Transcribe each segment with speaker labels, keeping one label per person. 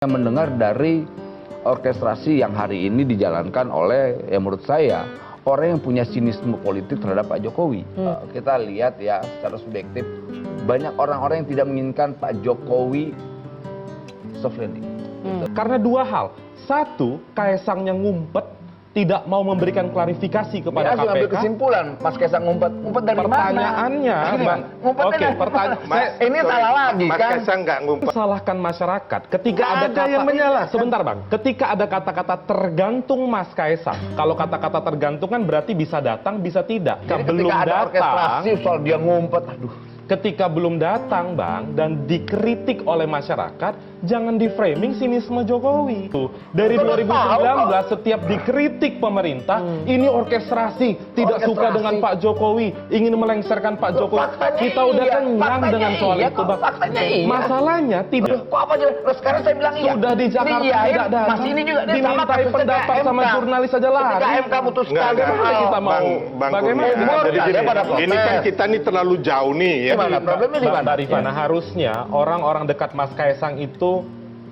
Speaker 1: Mendengar dari orkestrasi yang hari ini dijalankan oleh, ya menurut saya, orang yang punya sinisme politik terhadap Pak Jokowi. Kita lihat ya secara subjektif, banyak orang-orang yang tidak menginginkan Pak Jokowi soft landing.
Speaker 2: Karena dua hal. Satu, Kaesangnya ngumpet, tidak mau memberikan klarifikasi kepada KPK.
Speaker 1: Ambil kesimpulan, Mas Kaesang ngumpet dari
Speaker 2: Pertanyaannya,
Speaker 1: mana?
Speaker 2: Bang. Oke,
Speaker 1: ini salah lagi
Speaker 3: Mas
Speaker 1: kan?
Speaker 3: Kaesang nggak ngumpet.
Speaker 2: Salahkan masyarakat ketika
Speaker 1: Nggak
Speaker 2: ada
Speaker 1: ada
Speaker 2: kata
Speaker 1: yang menyalahkan.
Speaker 2: Sebentar, Bang. Ketika ada kata-kata tergantung Mas Kaesang. Kalau kata-kata tergantung kan berarti bisa datang, bisa tidak.
Speaker 1: Jadi
Speaker 2: Belum
Speaker 1: ketika ada
Speaker 2: datang.
Speaker 1: orkestrasi soal dia ngumpet, aduh.
Speaker 2: Ketika belum datang, Bang, dan dikritik oleh masyarakat, jangan di-framing sinisme Jokowi. Dari 2019 setiap dikritik pemerintah, ini orkestrasi, tidak suka dengan Pak Jokowi, ingin melengsarkan Pak Jokowi. Kita udah kenyang dengan soal itu, Bang. Masalahnya tidak.
Speaker 1: Kok apa aja? Sekarang saya bilang iya.
Speaker 2: Sudah di Jakarta tidak datang.
Speaker 1: Mas ini juga
Speaker 2: dimintai pendapat sama jurnalis saja lah.
Speaker 1: Ketika MK putuskan,
Speaker 2: Bagaimana kita mau? Bagaimana
Speaker 3: Ini kan kita nih terlalu jauh nih ya.
Speaker 1: Problemnya di mana?
Speaker 2: Mbak Rifana, harusnya orang-orang dekat Mas Kaesang itu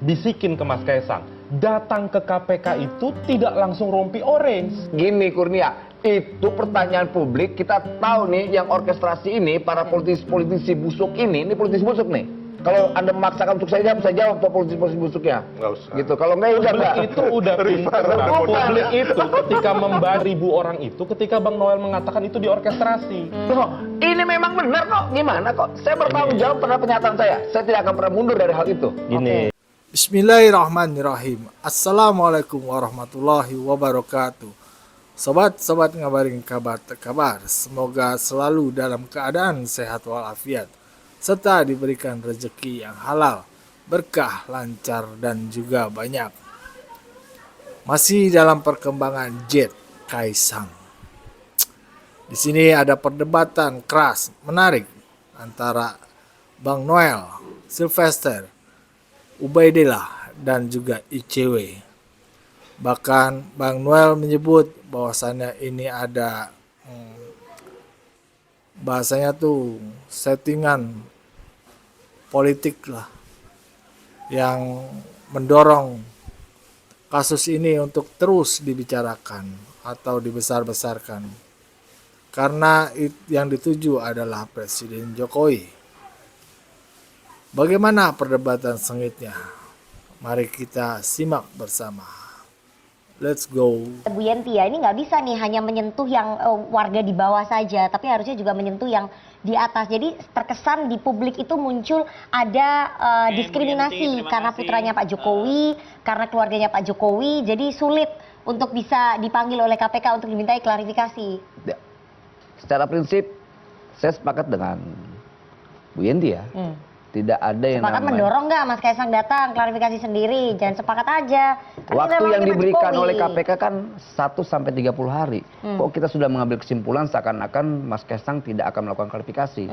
Speaker 2: bisikin ke Mas Kaesang, datang ke KPK itu tidak langsung rompi orange.
Speaker 1: Gini Kurnia, itu pertanyaan publik. Kita tahu nih yang orkestrasi ini, para politisi busuk ini politisi busuk nih. Kalau Anda memaksakan untuk saya jawab politisi busuknya.
Speaker 3: Nggak usah.
Speaker 1: Gitu. Kalau enggak
Speaker 2: Publik itu udah pintar, Bang. Publik itu ketika membahas 1000 orang itu, ketika Bang Noel mengatakan itu diorkestrasi.
Speaker 1: Loh, ini memang benar kok. Gimana kok? Saya bertanggung jawab terhadap pernyataan saya. Saya tidak akan pernah mundur dari hal itu.
Speaker 2: Gini.
Speaker 4: Bismillahirrahmanirrahim. Assalamualaikum warahmatullahi wabarakatuh. Sobat-sobat ngabarin kabar. Semoga selalu dalam keadaan sehat walafiat, serta diberikan rezeki yang halal, berkah, lancar, dan juga banyak. Masih dalam perkembangan Jet Kaesang. Di sini ada perdebatan keras, menarik antara Bang Noel, Sylvester, Ubaidillah, dan juga ICW. Bahkan Bang Noel menyebut bahwasannya ini ada bahasanya tuh settingan politik lah yang mendorong kasus ini untuk terus dibicarakan atau dibesar-besarkan karena yang dituju adalah Presiden Jokowi. Bagaimana perdebatan sengitnya? Mari kita simak bersama. Let's go.
Speaker 5: Bu Yenti ya, ini nggak bisa nih hanya menyentuh yang warga di bawah saja, tapi harusnya juga menyentuh yang di atas. Jadi terkesan di publik itu muncul ada diskriminasi karena putranya Pak Jokowi, karena keluarganya Pak Jokowi, jadi sulit untuk bisa dipanggil oleh KPK untuk dimintai klarifikasi.
Speaker 1: Ya. Secara prinsip, saya sepakat dengan Bu Yenti ya. Tidak ada yang
Speaker 5: Sepakat
Speaker 1: namanya
Speaker 5: mendorong nggak Mas Kaesang datang klarifikasi sendiri, jangan sepakat aja. Kan
Speaker 1: waktu yang diberikan
Speaker 5: Jokowi
Speaker 1: oleh KPK kan 1-30 hari. Kok kita sudah mengambil kesimpulan seakan-akan Mas Kaesang tidak akan melakukan klarifikasi.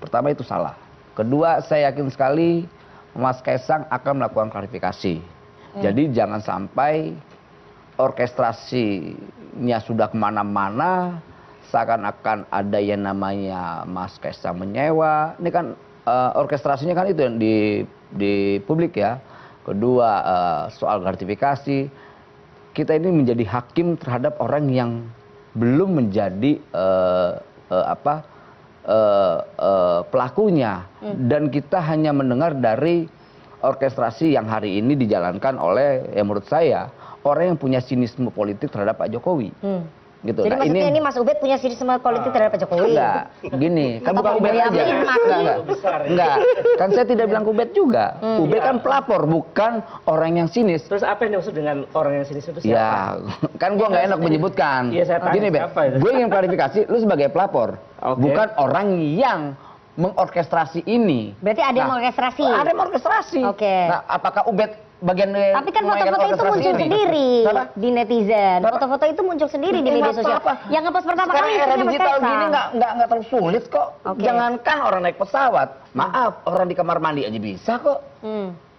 Speaker 1: Pertama itu salah. Kedua, saya yakin sekali Mas Kaesang akan melakukan klarifikasi. Jadi jangan sampai orkestrasinya sudah kemana-mana, seakan-akan ada yang namanya Mas Kaesang menyewa. Ini kan orkestrasinya kan itu yang di publik ya. Kedua, soal gratifikasi, kita ini menjadi hakim terhadap orang yang belum menjadi pelakunya, dan kita hanya mendengar dari orkestrasi yang hari ini dijalankan oleh, ya menurut saya, orang yang punya sinisme politik terhadap Pak Jokowi. Gitu.
Speaker 5: Jadi maksudnya ini Mas Ubed punya sinisme politik terhadap Pak Jokowi?
Speaker 1: Enggak, gini, kan bukan Ubed aja. Enggak, kan saya tidak bilang Ubed juga. Ubed kan pelapor, bukan orang yang sinis.
Speaker 6: Terus apa yang dimaksud dengan orang yang sinis itu siapa?
Speaker 1: Ya, kan gua nggak enak menyebutkan.
Speaker 6: Iya, saya tanya,
Speaker 1: Gini, Bet,
Speaker 6: siapa itu?
Speaker 1: gue ingin klarifikasi, lu sebagai pelapor,
Speaker 6: Oke.
Speaker 1: bukan orang yang mengorkestrasi ini.
Speaker 5: Berarti ada yang orkestrasi?
Speaker 1: Ada yang orkestrasi.
Speaker 5: Oke.
Speaker 1: Nah, apakah Ubed bagian dari
Speaker 5: Tapi kan
Speaker 1: memegang
Speaker 5: foto-foto itu
Speaker 1: orkestrasi
Speaker 5: muncul
Speaker 1: ini?
Speaker 5: sendiri
Speaker 1: Kenapa?
Speaker 5: di netizen.
Speaker 1: Kenapa?
Speaker 5: Foto-foto itu muncul sendiri di media
Speaker 1: Nggak
Speaker 5: sosial.
Speaker 1: apa-apa.
Speaker 5: Yang ngepost pertama
Speaker 1: Sekarang
Speaker 5: kali
Speaker 1: era
Speaker 5: istrinya Mas
Speaker 1: digital
Speaker 5: Kaesang.
Speaker 1: gini nggak terlalu sulit kok.
Speaker 5: Oke.
Speaker 1: Jangankan orang naik pesawat, maaf, orang di kamar mandi aja bisa kok.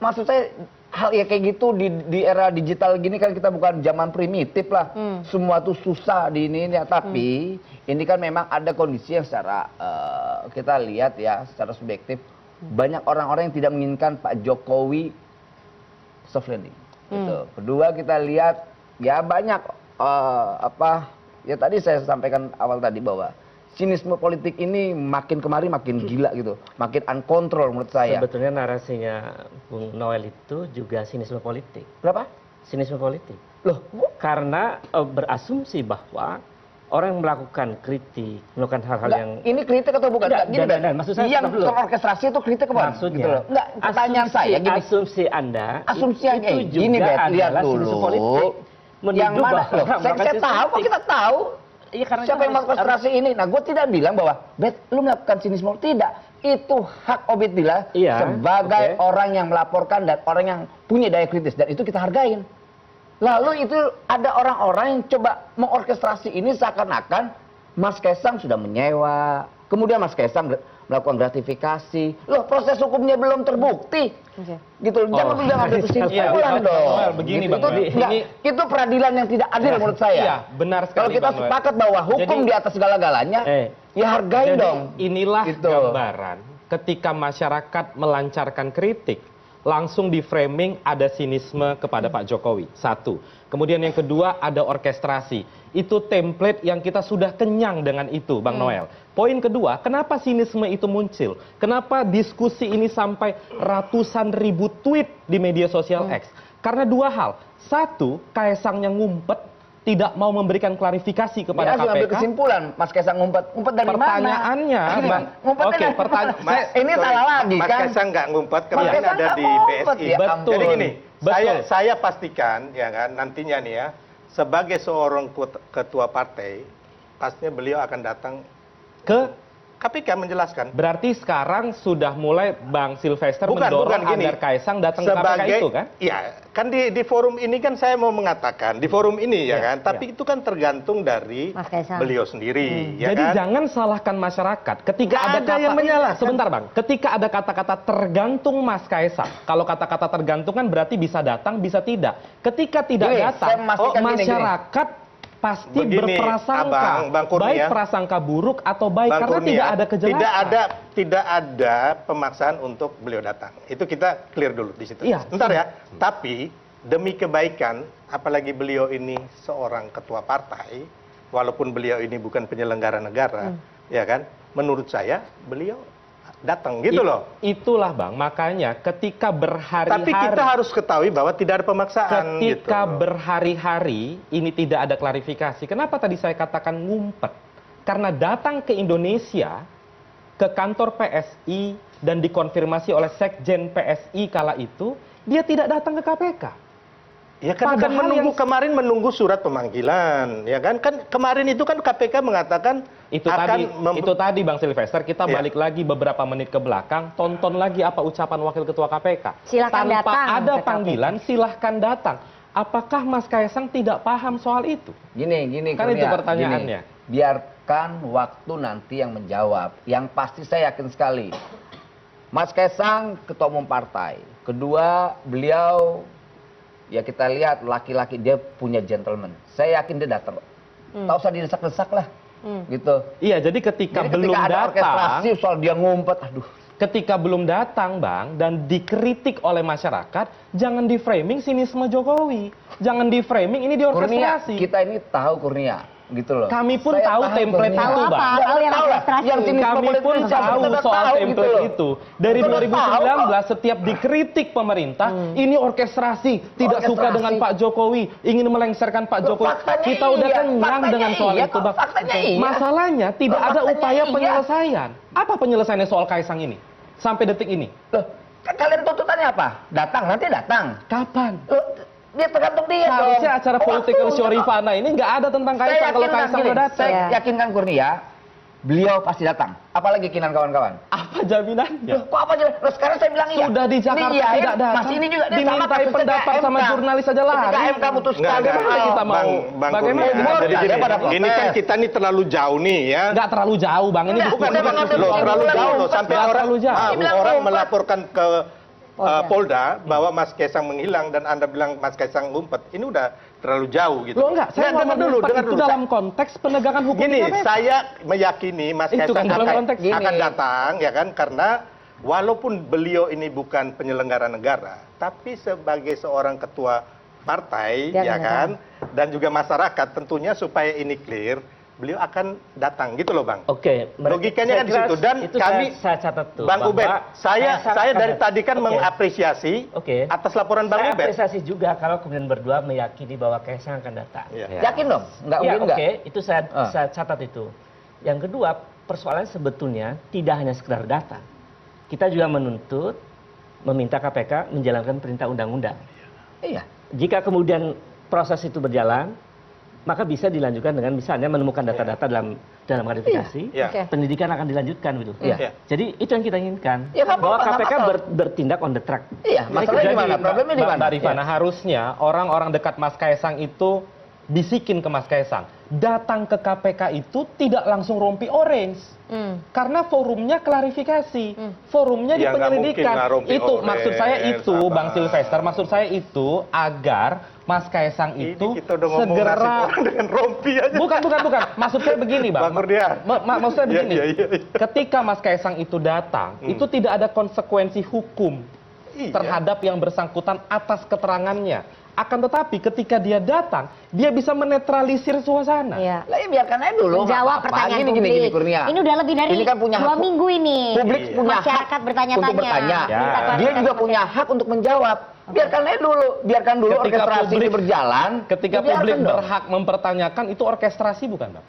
Speaker 1: Maksud saya hal ya kayak gitu di era digital gini kan kita bukan zaman primitif lah. Semua tuh susah di ini ya. Tapi ini kan memang ada kondisi yang secara kita lihat ya secara subjektif, banyak orang-orang yang tidak menginginkan Pak Jokowi soft landing. Gitu. Kedua kita lihat ya banyak ya tadi saya sampaikan awal tadi bahwa sinisme politik ini makin kemari makin gila gitu, makin uncontrol menurut saya.
Speaker 6: Sebetulnya narasinya Bung Noel itu juga sinisme politik.
Speaker 1: Berapa?
Speaker 6: Sinisme politik.
Speaker 1: Loh,
Speaker 6: Karena berasumsi bahwa orang yang melakukan kritik, melakukan hal-hal
Speaker 1: enggak,
Speaker 6: yang
Speaker 1: ini kritik atau bukan?
Speaker 6: Enggak,
Speaker 1: Gini, Ben.
Speaker 6: maksud saya
Speaker 1: yang
Speaker 6: stop dulu.
Speaker 1: terorkestrasi itu kritik apa?
Speaker 6: maksudnya
Speaker 1: Gitu loh. Enggak, pertanyaan saya gini.
Speaker 6: asumsi Anda
Speaker 1: Asumsi
Speaker 6: itu
Speaker 1: aja
Speaker 6: juga
Speaker 1: gini, Bet, lihat
Speaker 6: adalah
Speaker 1: dulu.
Speaker 6: sinisme politik.
Speaker 1: Yang
Speaker 6: Menuduh
Speaker 1: mana?
Speaker 6: bahwa
Speaker 1: Loh,
Speaker 6: orang
Speaker 1: saya
Speaker 6: melakukan
Speaker 1: tahu, kok
Speaker 6: kritik.
Speaker 1: kita tahu.
Speaker 6: Iya, karena
Speaker 1: Siapa yang melakukan orkestrasi ini? Nah, gue tidak bilang bahwa, Bet, lu melakukan sinisme. Tidak. Itu hak Obid Billah
Speaker 6: Iya,
Speaker 1: sebagai
Speaker 6: oke.
Speaker 1: orang yang melaporkan dan orang yang punya daya kritis. Dan itu kita hargain. Lalu itu ada orang-orang yang coba mengorkestrasi ini seakan-akan Mas Kaisang sudah menyewa. Kemudian Mas Kaisang melakukan gratifikasi. Loh, proses hukumnya belum terbukti.
Speaker 5: Oke.
Speaker 1: Gitu. Jangan bilang ada kesimpulan
Speaker 2: Iya,
Speaker 1: dong.
Speaker 2: Noel, begini,
Speaker 1: Gitu.
Speaker 2: Bang Noel.
Speaker 1: Enggak, itu peradilan yang tidak adil menurut saya.
Speaker 2: Iya, benar sekali,
Speaker 1: Kalau kita
Speaker 2: Bang Noel.
Speaker 1: sepakat bahwa hukum
Speaker 2: Jadi-
Speaker 1: di atas segala-galanya, ya hargain
Speaker 2: Jadi
Speaker 1: dong.
Speaker 2: inilah
Speaker 1: Gitu.
Speaker 2: gambaran ketika masyarakat melancarkan kritik, langsung di framing ada sinisme kepada Pak Jokowi. Satu. Kemudian yang kedua ada orkestrasi. Itu template yang kita sudah kenyang dengan itu, Bang Noel. Poin kedua, kenapa sinisme itu muncul? Kenapa diskusi ini sampai ratusan ribu tweet di media sosial X? Karena dua hal. Satu, Kaisangnya ngumpet, tidak mau memberikan klarifikasi kepada
Speaker 1: Dia harus ambil
Speaker 2: KPK.
Speaker 1: kesimpulan, Mas Kaisang ngumpet dari mana?
Speaker 2: Pertanyaannya,
Speaker 1: Gini,
Speaker 2: Bang.
Speaker 1: ngumpet
Speaker 2: Oke,
Speaker 1: dari
Speaker 2: pertanyaan-
Speaker 1: mana? Ini salah lagi
Speaker 3: Mas
Speaker 1: kan?
Speaker 3: Kaisang nggak ngumpet,
Speaker 1: Mas
Speaker 3: kemarin
Speaker 1: Kaisang
Speaker 3: ada
Speaker 1: nggak
Speaker 3: di
Speaker 1: ngumpet,
Speaker 3: PSI.
Speaker 1: ya
Speaker 2: Betul.
Speaker 1: ampun.
Speaker 3: Jadi gini,
Speaker 2: Betul.
Speaker 3: saya pastikan ya kan nantinya nih ya, sebagai seorang ketua partai, pastinya beliau akan datang
Speaker 2: Ke
Speaker 3: KPK menjelaskan.
Speaker 2: Berarti sekarang sudah mulai Bang Silvester
Speaker 3: Bukan
Speaker 2: mendorong
Speaker 3: gini.
Speaker 2: agar Kaisang datang ke KPK itu kan?
Speaker 3: Iya, kan di forum ini kan saya mau mengatakan di forum ini ya
Speaker 2: Iya,
Speaker 3: kan, tapi itu kan tergantung dari
Speaker 5: Mas Kaisang.
Speaker 3: beliau sendiri, ya
Speaker 2: Jadi
Speaker 3: kan?
Speaker 2: jangan salahkan masyarakat. Ketika
Speaker 3: Nggak
Speaker 2: ada
Speaker 3: ada
Speaker 2: kata
Speaker 3: yang menyalahkan.
Speaker 2: Sebentar Bang, ketika ada kata-kata tergantung Mas Kaisang. Kalau kata-kata tergantung kan berarti bisa datang, bisa tidak. Ketika tidak
Speaker 1: Gini,
Speaker 2: datang,
Speaker 1: saya memastikan gini,
Speaker 2: masyarakat pasti
Speaker 3: Begini,
Speaker 2: berprasangka,
Speaker 3: Bang Kurnia.
Speaker 2: baik prasangka buruk atau baik
Speaker 3: Bang
Speaker 2: karena
Speaker 3: Kurnia,
Speaker 2: tidak ada kejelasan.
Speaker 3: tidak ada pemaksaan untuk beliau datang. Itu kita clear dulu di situ.
Speaker 2: Iya.
Speaker 3: Bentar ya. Tapi demi kebaikan, apalagi beliau ini seorang ketua partai, walaupun beliau ini bukan penyelenggara negara, ya kan? Menurut saya beliau datang gitu loh.
Speaker 2: Itulah Bang, makanya ketika berhari-hari
Speaker 3: Tapi kita harus ketahui bahwa tidak ada pemaksaan
Speaker 2: ketika
Speaker 3: gitu loh.
Speaker 2: berhari-hari ini tidak ada klarifikasi. Kenapa tadi saya katakan ngumpet? Karena datang ke Indonesia, ke kantor PSI dan dikonfirmasi oleh Sekjen PSI kala itu, dia tidak datang ke KPK.
Speaker 3: Ya kan
Speaker 2: Padahal
Speaker 3: kemarin menunggu surat pemanggilan, ya kan? Kan kemarin itu kan KPK mengatakan
Speaker 2: Itu tadi Bang Silvester, kita
Speaker 3: Iya.
Speaker 2: balik lagi beberapa menit ke belakang, tonton lagi apa ucapan Wakil Ketua KPK.
Speaker 5: Silakan
Speaker 2: Tanpa
Speaker 5: datang
Speaker 2: ada
Speaker 5: ke KPK.
Speaker 2: panggilan, silahkan datang. Apakah Mas Kaisang tidak paham soal itu?
Speaker 1: Gini,
Speaker 2: Kan itu
Speaker 1: Kurnia,
Speaker 2: pertanyaannya.
Speaker 1: gini. Biarkan waktu nanti yang menjawab. Yang pasti saya yakin sekali, Mas Kaisang ketua umum partai. Kedua, beliau ya kita lihat laki-laki, dia punya gentleman. Saya yakin dia datang. Tak usah didesak-desak lah. Gitu.
Speaker 2: Iya, jadi ketika
Speaker 1: Jadi
Speaker 2: belum
Speaker 1: ketika ada
Speaker 2: datang,
Speaker 1: orkestrasi soal dia ngumpet, aduh.
Speaker 2: ketika belum datang Bang dan dikritik oleh masyarakat, jangan di framing sinisme Jokowi. Jangan di framing ini
Speaker 1: Kurnia,
Speaker 2: diorkestrasi.
Speaker 1: kita ini tahu Kurnia, gitu loh.
Speaker 2: Kami pun
Speaker 1: Saya
Speaker 2: tahu
Speaker 1: paham,
Speaker 2: template
Speaker 1: Kurnia.
Speaker 2: itu,
Speaker 5: Tahu apa?
Speaker 2: Bang.
Speaker 5: Tahu yang
Speaker 1: Tahu lah,
Speaker 5: orkestrasi.
Speaker 1: yang sinisme
Speaker 2: Kami
Speaker 1: politik
Speaker 2: pun
Speaker 1: siapa,
Speaker 2: tahu
Speaker 1: kita
Speaker 2: soal
Speaker 1: tahu, gitu
Speaker 2: template
Speaker 1: loh.
Speaker 2: itu. Dari
Speaker 1: Kita tahu
Speaker 2: 2019
Speaker 1: kok.
Speaker 2: setiap dikritik pemerintah, ini orkestrasi, tidak suka
Speaker 1: Orkestrasi.
Speaker 2: dengan Pak Jokowi, ingin melengsarkan Pak
Speaker 1: Loh,
Speaker 2: Jokowi.
Speaker 1: faktanya
Speaker 2: Kita udah
Speaker 1: iya,
Speaker 2: kenyang
Speaker 1: faktanya
Speaker 2: dengan soal
Speaker 1: iya,
Speaker 2: itu,
Speaker 1: kok,
Speaker 2: Bang.
Speaker 1: faktanya iya.
Speaker 2: Masalahnya tidak
Speaker 1: Loh,
Speaker 2: ada
Speaker 1: faktanya
Speaker 2: upaya
Speaker 1: iya.
Speaker 2: penyelesaian. Apa penyelesaiannya soal Kaisang ini? Sampai detik ini.
Speaker 1: Loh, kalian tuntutannya apa? Datang, nanti datang.
Speaker 2: Kapan?
Speaker 1: Loh, dia tergantung dia dong.
Speaker 2: Seharusnya acara political show
Speaker 1: Waktu.
Speaker 2: Rifana ini nggak ada tentang Kaisang kalau Kaisang udah datang.
Speaker 1: Saya
Speaker 5: Ya.
Speaker 1: yakinkan Kurnia, beliau pasti datang. Apalagi kinan kawan-kawan.
Speaker 2: Apa jaminannya?
Speaker 1: Loh, kok apa aja? Loh, sekarang saya bilang iya.
Speaker 2: Sudah di Jakarta
Speaker 1: Ini iya,
Speaker 2: tidak datang.
Speaker 1: Mas ini juga dia sama
Speaker 2: Dimintai
Speaker 1: kasusnya
Speaker 2: pendapat
Speaker 1: kayak
Speaker 2: sama
Speaker 1: MK.
Speaker 2: jurnalis saja lari.
Speaker 1: Ketika MK putuskan,
Speaker 2: Bagaimana kita mau?
Speaker 3: Bang
Speaker 2: Bagaimana
Speaker 3: Kurnia,
Speaker 2: kita
Speaker 3: jadi
Speaker 1: mau?
Speaker 3: gini,
Speaker 1: Pada
Speaker 3: ini kan
Speaker 1: protes.
Speaker 3: kita nih terlalu jauh nih ya.
Speaker 2: Nggak terlalu jauh, Bang. Ini
Speaker 1: Enggak,
Speaker 2: diskusi
Speaker 1: bukan saya mengambil
Speaker 3: Loh, terlalu
Speaker 1: kesimpulan
Speaker 3: jauh loh
Speaker 1: ngumpet,
Speaker 3: sampai
Speaker 2: Nggak
Speaker 3: orang
Speaker 2: terlalu jauh.
Speaker 1: Dibilang
Speaker 3: orang
Speaker 1: ngumpet.
Speaker 3: melaporkan ke Polda bahwa Mas Kaisang menghilang dan Anda bilang Mas Kaisang ngumpet. Ini udah terlalu jauh gitu.
Speaker 2: Loh enggak, saya
Speaker 3: dengar
Speaker 2: ngomong
Speaker 3: dulu, dengar
Speaker 2: itu
Speaker 3: dulu.
Speaker 2: dalam konteks penegakan hukum
Speaker 3: Gini,
Speaker 2: di KPK.
Speaker 3: saya meyakini Mas
Speaker 2: Itu
Speaker 3: Kaisang
Speaker 2: kan dalam
Speaker 3: akan,
Speaker 2: konteks
Speaker 1: gini.
Speaker 3: akan datang ya kan karena walaupun beliau ini bukan penyelenggara negara, tapi sebagai seorang ketua partai,
Speaker 5: Dia
Speaker 3: ya
Speaker 5: akan
Speaker 3: kan, dan juga masyarakat tentunya supaya ini clear, beliau akan datang gitu loh Bang.
Speaker 6: Oke,
Speaker 3: Logikanya kan di
Speaker 6: saya
Speaker 3: situ.
Speaker 6: kira
Speaker 3: Dan
Speaker 6: itu
Speaker 3: kami,
Speaker 6: saya catat tuh,
Speaker 3: Bang
Speaker 6: bahwa
Speaker 3: Ubed, saya
Speaker 6: akan
Speaker 3: dari
Speaker 6: datang.
Speaker 3: tadi kan
Speaker 6: Oke.
Speaker 3: mengapresiasi
Speaker 6: Oke.
Speaker 3: atas laporan Bang
Speaker 6: Saya
Speaker 3: Ubed.
Speaker 6: apresiasi juga kalau kemudian berdua meyakini bahwa Kaisang akan datang.
Speaker 3: Iya.
Speaker 1: Yakin dong? Nggak
Speaker 6: Ya,
Speaker 1: mungkin nggak?
Speaker 6: oke, itu saya
Speaker 1: Ah.
Speaker 6: catat itu. Yang kedua, persoalan sebetulnya tidak hanya sekedar datang. Kita juga menuntut, meminta KPK menjalankan perintah undang-undang.
Speaker 1: Iya.
Speaker 6: Jika kemudian proses itu berjalan, maka bisa dilanjutkan dengan misalnya menemukan data-data dalam klarifikasi,
Speaker 3: Iya.
Speaker 5: Oke.
Speaker 6: penyidikan akan dilanjutkan gitu.
Speaker 1: Iya.
Speaker 6: Jadi itu yang kita inginkan,
Speaker 1: Ya, nggak
Speaker 6: bahwa
Speaker 1: apa-apa, nggak
Speaker 6: KPK
Speaker 1: masalah.
Speaker 6: bertindak on the track.
Speaker 1: Iya, masalahnya
Speaker 2: Jadi,
Speaker 1: di mana? Problemnya di
Speaker 2: Mbak-
Speaker 1: mana?
Speaker 2: Mbak Rifana,
Speaker 1: Iya.
Speaker 2: harusnya orang-orang dekat Mas Kaisang itu bisikin ke Mas Kaisang, datang ke KPK itu tidak langsung rompi orange. Karena forumnya klarifikasi, forumnya di
Speaker 3: Ya, nggak
Speaker 2: penyelidikan.
Speaker 3: mungkin lah rompi
Speaker 2: Itu
Speaker 3: orange,
Speaker 2: maksud saya itu,
Speaker 3: sabar.
Speaker 2: Bang Silvester, maksud saya itu agar Mas Kaisang itu
Speaker 3: Ini kita udah ngomong nasib
Speaker 2: segera
Speaker 3: orang dengan rompi aja.
Speaker 2: bukan. Maksud saya begini, Bang.
Speaker 3: Bang Kurnia.
Speaker 2: Maksud saya
Speaker 3: Iya,
Speaker 2: begini.
Speaker 3: iya, iya.
Speaker 2: Ketika Mas Kaisang itu datang, itu tidak ada konsekuensi hukum
Speaker 3: Iya.
Speaker 2: terhadap yang bersangkutan atas keterangannya. Akan tetapi ketika dia datang, dia bisa menetralisir suasana.
Speaker 5: Iya.
Speaker 1: Lah ya biarkan aja dulu. nggak
Speaker 5: Menjawab
Speaker 1: apa-apa.
Speaker 5: pertanyaan
Speaker 1: Gini,
Speaker 5: publik.
Speaker 1: Gini, Kurnia.
Speaker 5: Ini udah lebih dari
Speaker 1: Ini kan punya
Speaker 5: 2
Speaker 1: hak-
Speaker 5: minggu ini.
Speaker 1: Publik punya
Speaker 5: Masyarakat
Speaker 1: hak
Speaker 5: bertanya-tanya.
Speaker 1: untuk bertanya.
Speaker 5: minta
Speaker 2: Ya.
Speaker 1: Dia
Speaker 5: klarifikasi.
Speaker 1: juga punya hak untuk menjawab. Biarkan aja dulu. Biarkan dulu
Speaker 2: Ketika
Speaker 1: orkestrasi ini
Speaker 2: publik-
Speaker 1: berjalan.
Speaker 2: Ketika
Speaker 1: ya biarkan
Speaker 2: publik
Speaker 1: dong.
Speaker 2: berhak mempertanyakan, itu orkestrasi bukan, Bang?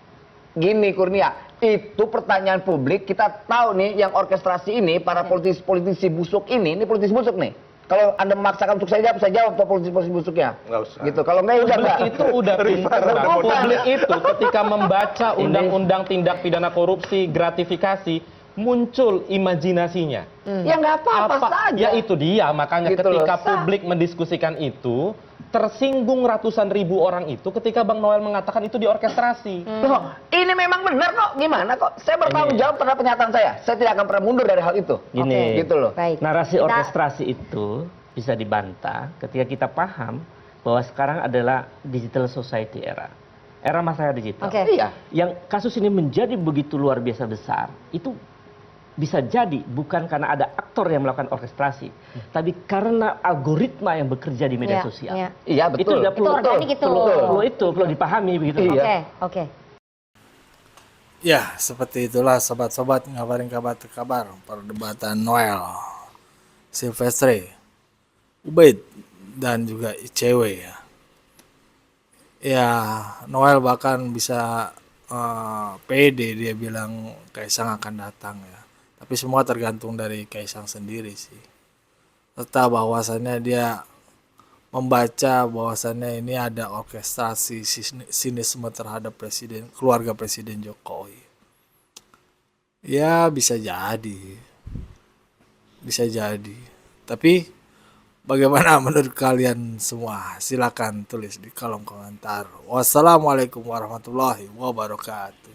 Speaker 1: Gini Kurnia, itu pertanyaan publik. Kita tahu nih yang orkestrasi ini, para politisi busuk ini politisi busuk nih. Kalau Anda memaksakan untuk saya jawab tuh politisi busuknya.
Speaker 3: Nggak usah.
Speaker 1: Gitu. Kalau enggak ya udah enggak.
Speaker 2: Publik itu udah pinter, Bang.
Speaker 1: Bukan.
Speaker 2: Publik itu ketika membaca undang-undang tindak pidana korupsi, gratifikasi, muncul imajinasinya.
Speaker 1: Ya nggak apa-apa saja.
Speaker 2: Ya itu dia, makanya
Speaker 1: Gitu
Speaker 2: ketika
Speaker 1: loh.
Speaker 2: publik mendiskusikan itu, tersinggung ratusan ribu orang itu ketika Bang Noel mengatakan itu diorkestrasi.
Speaker 1: Loh, ini memang benar kok. Gimana kok? Saya bertanggung jawab terhadap pernyataan saya. Saya tidak akan pernah mundur dari hal itu.
Speaker 6: Gini.
Speaker 1: Gitu loh.
Speaker 5: Baik.
Speaker 6: Narasi
Speaker 5: Kita-
Speaker 6: orkestrasi itu bisa dibantah ketika kita paham bahwa sekarang adalah digital society era masyarakat digital.
Speaker 5: Oke.
Speaker 1: Iya.
Speaker 6: Yang kasus ini menjadi begitu luar biasa besar, itu bisa jadi bukan karena ada aktor yang melakukan orkestrasi, tapi karena algoritma yang bekerja di media
Speaker 5: Iya,
Speaker 6: sosial.
Speaker 5: iya.
Speaker 1: Iya
Speaker 6: Itu
Speaker 1: betul.
Speaker 6: udah
Speaker 5: Itu organik itu.
Speaker 6: perlu dipahami begitu.
Speaker 1: Iya.
Speaker 5: Oke, oke.
Speaker 4: Ya, seperti itulah sobat-sobat ngabarin kabar perdebatan Noel, Silvestre, Ubed, dan juga ICW ya. Ya, Noel bahkan bisa pede dia bilang Kaisang akan datang ya. Tapi semua tergantung dari Kaisang sendiri sih. Serta bahwasannya dia membaca bahwasannya ini ada orkestrasi sinisme terhadap keluarga Presiden Jokowi. Ya bisa jadi. Tapi bagaimana menurut kalian semua? Silakan tulis di kolom komentar. Wassalamualaikum warahmatullahi wabarakatuh.